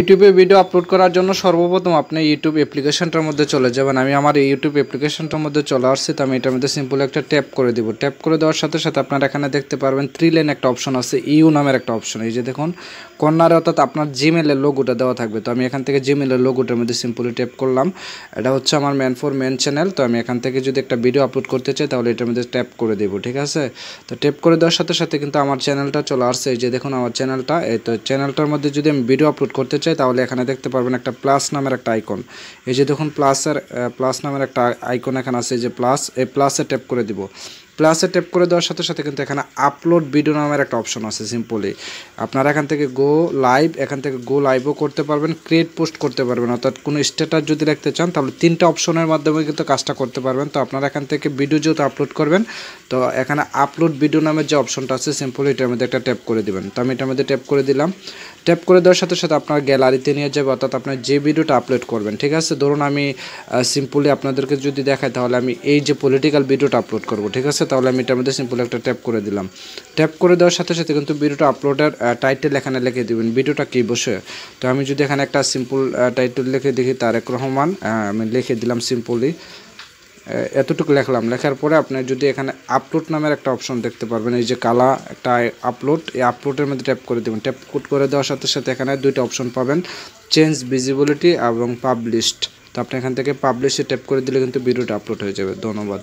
ইউটিউবে video upload করার জন্য সর্বপ্রথম আপনি ইউটিউব অ্যাপ্লিকেশনটার মধ্যে চলে যাবেন। আমি আমার ইউটিউব অ্যাপ্লিকেশনটার মধ্যে চলে আসছি, তো আমি এটার মধ্যে সিম্পল একটা ট্যাপ করে দিব। ট্যাপ করে দেওয়ার সাথে সাথে আপনারা এখানে দেখতে পারবেন 3 লাইন একটা অপশন আছে, ইউ নামের একটা অপশন। এই যে দেখুন কর্নারে, অর্থাৎ আপনার জিমেলের লোগোটা দেওয়া থাকবে। তো আমি এখান থেকে জিমেলের লোগোটার মধ্যে সিম্পলি ট্যাপ করলাম। এটা হচ্ছে আমার মেন চ্যানেল। তো আমি এখান থেকে যদি একটা ভিডিও আপলোড করতে চাই তাহলে এটার মধ্যে ট্যাপ করে দেব, ঠিক আছে। তো ট্যাপ করে দেওয়ার সাথে সাথে কিন্তু আমার চ্যানেলটা চলে আসছে। এই যে দেখুন আমার চ্যানেলটা, এই তো চ্যানেলটার মধ্যে যদি আমি ভিডিও আপলোড করতে চাই তাহলে এখানে দেখতে পারবেন একটা প্লাস নামের একটা আইকন। এই যে দেখুন প্লাস নামের একটা আইকন এখানে আছে, এই যে প্লাস, এই প্লাসে ট্যাপ করে দিব। প্লাসে ট্যাপ করে দেওয়ার সাথে সাথে কিন্তু এখানে আপলোড ভিডিও নামের একটা অপশন আছে। সিম্পলি আপনারা এখান থেকে গো লাইভও করতে পারবেন, ক্রিয়েট পোস্ট করতে পারবেন, অর্থাৎ কোনো স্ট্যাটাস যদি রাখতে চান তাহলে 3টা অপশনের মাধ্যমে কিন্তু কাজটা করতে পারবেন। তো আপনারা এখান থেকে ভিডিও যেহেতু আপলোড করবেন, তো এখানে আপলোড ভিডিও নামের যে অপশনটা আছে সিম্পলি এটার মধ্যে একটা ট্যাপ করে দিবেন। তো আমি এটার মধ্যে ট্যাপ করে দিলাম। ট্যাপ করে দেওয়ার সাথে সাথে আপনার গ্যালারিতে নিয়ে যাবে, অর্থাৎ আপনার যে ভিডিওটা আপলোড করবেন, ঠিক আছে। ধরুন আমি সিম্পলি আপনাদেরকে যদি দেখাই তাহলে আমি এই যে পলিটিক্যাল ভিডিওটা আপলোড করব, ঠিক আছে। তাহলে আমি এটার মধ্যে সিম্পল একটা ট্যাপ করে দিলাম। ট্যাপ করে দেওয়ার সাথে সাথে কিন্তু ভিডিওটা আপলোডের টাইটেল এখানে লিখে দেবেন, ভিডিওটা কী বসে। তো আমি যদি এখানে একটা সিম্পল টাইটেল লিখে দেখি তারেক রহমান, আমি লিখে দিলাম সিম্পলি, এতটুকু লিখলাম। লেখার পরে আপনি যদি এখানে আপলোড নামের একটা অপশন দেখতে পারবেন, এই যে কালা একটা আপলোড, এই আপলোডের মধ্যে ট্যাপ করে দেবেন। ট্যাপ করে দেওয়ার সাথে সাথে এখানে 2টা অপশন পাবেন, চেঞ্জ ভিজিবিলিটি এবং পাবলিশড। তো আপনি এখান থেকে পাবলিশে ট্যাপ করে দিলে কিন্তু ভিডিওটা আপলোড হয়ে যাবে। ধন্যবাদ।